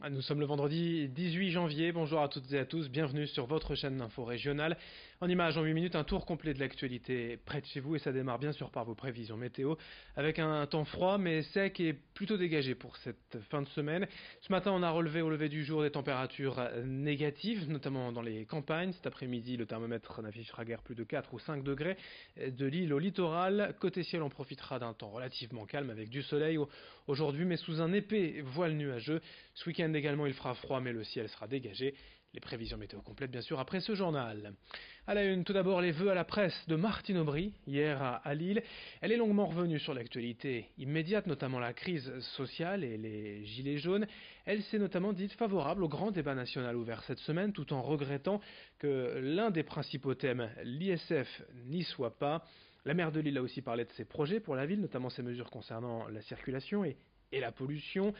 Nous sommes le vendredi 18 janvier, bonjour à toutes et à tous, bienvenue sur votre chaîne d'info régionale. En images, en 8 minutes, un tour complet de l'actualité près de chez vous et ça démarre bien sûr par vos prévisions météo avec un temps froid mais sec et plutôt dégagé pour cette fin de semaine. Ce matin, on a relevé au lever du jour des températures négatives, notamment dans les campagnes. Cet après-midi, le thermomètre n'affichera guère plus de 4 ou 5 degrés. De l'île au littoral, côté ciel, on profitera d'un temps relativement calme avec du soleil aujourd'hui mais sous un épais voile nuageux. Ce week-end également, il fera froid, mais le ciel sera dégagé. Les prévisions météo complètes, bien sûr, après ce journal. À la une, tout d'abord, les vœux à la presse de Martine Aubry, hier à Lille. Elle est longuement revenue sur l'actualité immédiate, notamment la crise sociale et les gilets jaunes. Elle s'est notamment dite favorable au grand débat national ouvert cette semaine, tout en regrettant que l'un des principaux thèmes, l'ISF, n'y soit pas. La maire de Lille a aussi parlé de ses projets pour la ville, notamment ses mesures concernant la circulation et la pollution,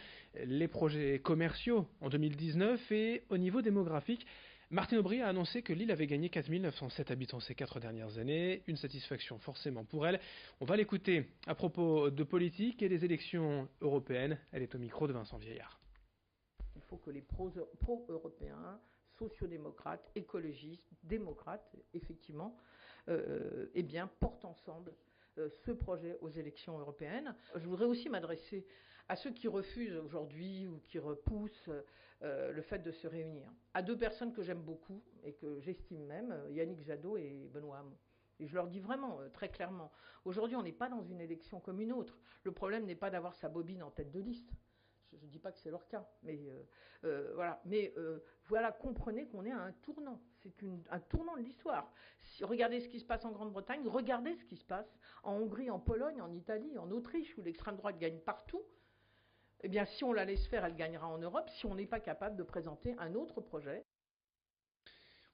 les projets commerciaux en 2019 et au niveau démographique. Martine Aubry a annoncé que Lille avait gagné 4 907 habitants ces 4 dernières années, une satisfaction forcément pour elle. On va l'écouter à propos de politique et des élections européennes. Elle est au micro de Vincent Vieillard. Il faut que les pro-européens, sociodémocrates, écologistes, démocrates, effectivement, portent ensemble ce projet aux élections européennes. Je voudrais aussi m'adresser à ceux qui refusent aujourd'hui ou qui repoussent le fait de se réunir. À deux personnes que j'aime beaucoup et que j'estime même, Yannick Jadot et Benoît Hamon. Et je leur dis vraiment, très clairement, aujourd'hui on n'est pas dans une élection comme une autre. Le problème n'est pas d'avoir sa bobine en tête de liste. Je ne dis pas que c'est leur cas, mais voilà. Mais voilà, comprenez qu'on est à un tournant. C'est un tournant de l'histoire. Regardez ce qui se passe en Grande-Bretagne, regardez ce qui se passe en Hongrie, en Pologne, en Italie, en Autriche, où l'extrême droite gagne partout. Eh bien, si on la laisse faire, elle gagnera en Europe, si on n'est pas capable de présenter un autre projet.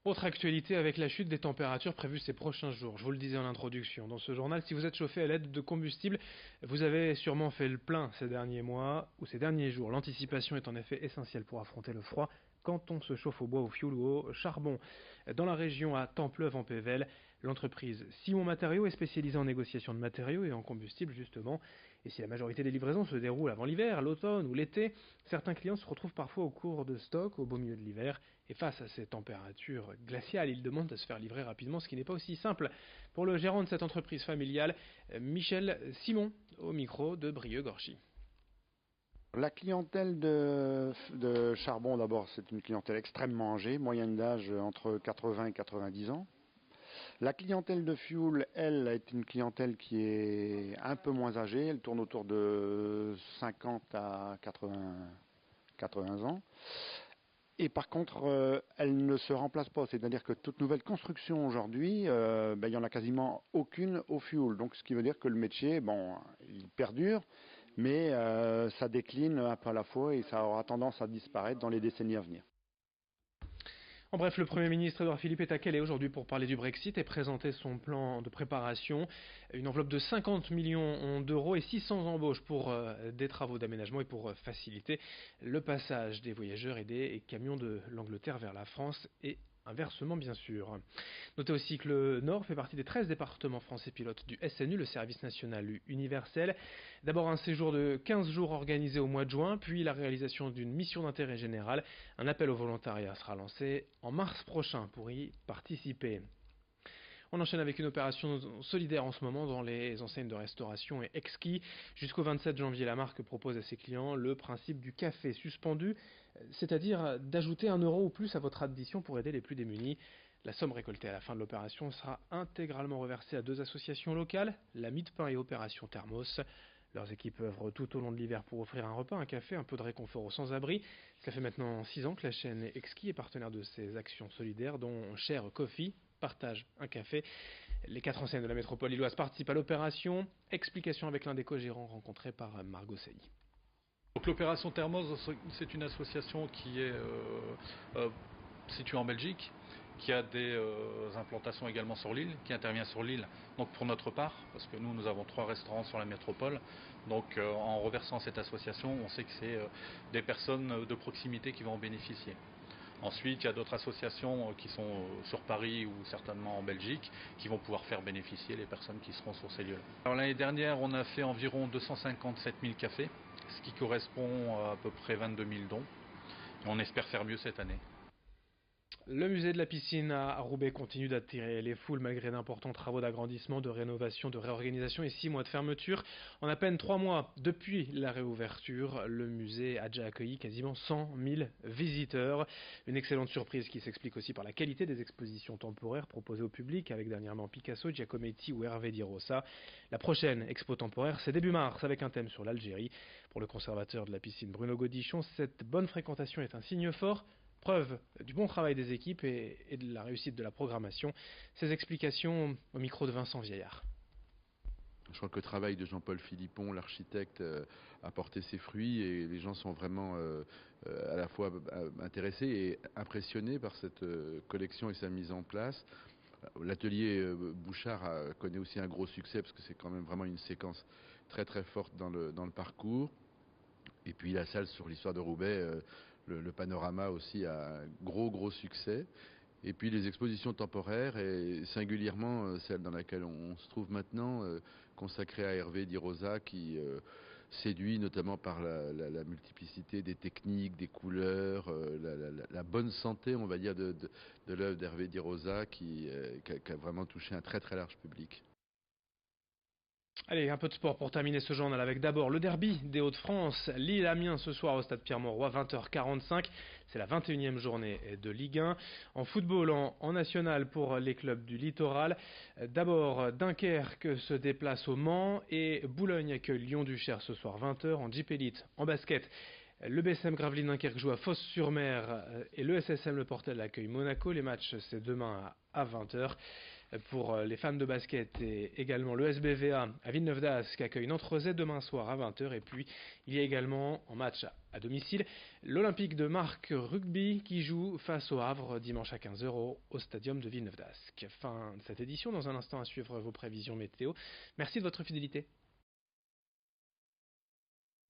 Autre actualité avec la chute des températures prévues ces prochains jours. Je vous le disais en introduction dans ce journal, si vous êtes chauffé à l'aide de combustible, vous avez sûrement fait le plein ces derniers mois ou ces derniers jours. L'anticipation est en effet essentielle pour affronter le froid quand on se chauffe au bois, au fioul ou au charbon. Dans la région à Templeuve en Pével, l'entreprise Simon Matériaux est spécialisée en négociation de matériaux et en combustible justement. Et si la majorité des livraisons se déroulent avant l'hiver, l'automne ou l'été, certains clients se retrouvent parfois au cours de stock au beau milieu de l'hiver. Et face à ces températures glaciales, ils demandent à se faire livrer rapidement, ce qui n'est pas aussi simple pour le gérant de cette entreprise familiale, Michel Simon, au micro de Brieux-Gorchy. La clientèle de charbon, d'abord, c'est une clientèle extrêmement âgée, moyenne d'âge entre 80 et 90 ans. La clientèle de fuel, elle, est une clientèle qui est un peu moins âgée, elle tourne autour de 50 à 80 ans. Et par contre, elle ne se remplace pas, c'est-à-dire que toute nouvelle construction aujourd'hui, il n'y en a quasiment aucune au fuel. Donc ce qui veut dire que le métier, il perdure, mais ça décline un peu à la fois et ça aura tendance à disparaître dans les décennies à venir. En bref, le Premier ministre Édouard Philippe est à Calais aujourd'hui pour parler du Brexit et présenter son plan de préparation. Une enveloppe de 50 millions d'euros et 600 embauches pour des travaux d'aménagement et pour faciliter le passage des voyageurs et des camions de l'Angleterre vers la France et inversement bien sûr. Notez aussi que le Nord fait partie des 13 départements français pilotes du SNU, le service national universel. D'abord un séjour de 15 jours organisé au mois de juin, puis la réalisation d'une mission d'intérêt général. Un appel au volontariat sera lancé en mars prochain pour y participer. On enchaîne avec une opération solidaire en ce moment dans les enseignes de restauration et exquis. Jusqu'au 27 janvier, la marque propose à ses clients le principe du café suspendu, c'est-à-dire d'ajouter 1 euro ou plus à votre addition pour aider les plus démunis. La somme récoltée à la fin de l'opération sera intégralement reversée à 2 associations locales, la Mie de Pain et Opération Thermos. Leurs équipes œuvrent tout au long de l'hiver pour offrir un repas, un café, un peu de réconfort aux sans-abri. Cela fait maintenant 6 ans que la chaîne Exquis est partenaire de ces actions solidaires dont Cher Coffee partage un café. Les 4 enseignes de la métropole lilloise participent à l'opération. Explication avec l'un des co-gérants rencontré par Margot Sailly. Donc l'opération Thermos, c'est une association qui est située en Belgique, qui a des implantations également sur l'île, qui intervient sur l'île, donc pour notre part, parce que nous avons 3 restaurants sur la métropole, donc en reversant cette association, on sait que c'est des personnes de proximité qui vont en bénéficier. Ensuite, il y a d'autres associations qui sont sur Paris ou certainement en Belgique qui vont pouvoir faire bénéficier les personnes qui seront sur ces lieux-là. Alors l'année dernière, on a fait environ 257 000 cafés, ce qui correspond à peu près 22 000 dons. On espère faire mieux cette année. Le musée de la piscine à Roubaix continue d'attirer les foules malgré d'importants travaux d'agrandissement, de rénovation, de réorganisation et 6 mois de fermeture. En à peine 3 mois depuis la réouverture, le musée a déjà accueilli quasiment 100 000 visiteurs. Une excellente surprise qui s'explique aussi par la qualité des expositions temporaires proposées au public, avec dernièrement Picasso, Giacometti ou Hervé Di Rosa. La prochaine expo temporaire, c'est début mars avec un thème sur l'Algérie. Pour le conservateur de la piscine Bruno Godichon, cette bonne fréquentation est un signe fort. Preuve du bon travail des équipes et de la réussite de la programmation. Ces explications au micro de Vincent Vieillard. Je crois que le travail de Jean-Paul Philippon, l'architecte, a porté ses fruits et les gens sont vraiment à la fois intéressés et impressionnés par cette collection et sa mise en place. L'atelier Bouchard connaît aussi un gros succès parce que c'est quand même vraiment une séquence très très forte dans le parcours. Et puis la salle sur l'histoire de Roubaix, le panorama aussi a un gros succès. Et puis les expositions temporaires, et singulièrement celle dans laquelle on se trouve maintenant, consacrée à Hervé Di Rosa, qui séduit notamment par la multiplicité des techniques, des couleurs, la bonne santé, on va dire, de l'œuvre d'Hervé Di Rosa, qui a vraiment touché un très très large public. Allez, un peu de sport pour terminer ce journal avec d'abord le derby des Hauts-de-France. Lille-Amiens ce soir au stade Pierre-Mauroy, 20h45. C'est la 21e journée de Ligue 1. En football, en national pour les clubs du littoral. D'abord, Dunkerque se déplace au Mans et Boulogne accueille Lyon-Duchère ce soir, 20h. En Jeep Elite, en basket, le BSM Gravelines Dunkerque joue à Fos-sur-Mer et le SSM Le Portel accueille Monaco. Les matchs, c'est demain à 20h. Pour les fans de basket et également le SBVA à Villeneuve d'Ascq accueille Nantes-Rezé demain soir à 20h. Et puis il y a également en match à domicile l'Olympique de Marc Rugby qui joue face au Havre dimanche à 15h au stadium de Villeneuve d'Ascq. Fin de cette édition, dans un instant à suivre vos prévisions météo. Merci de votre fidélité.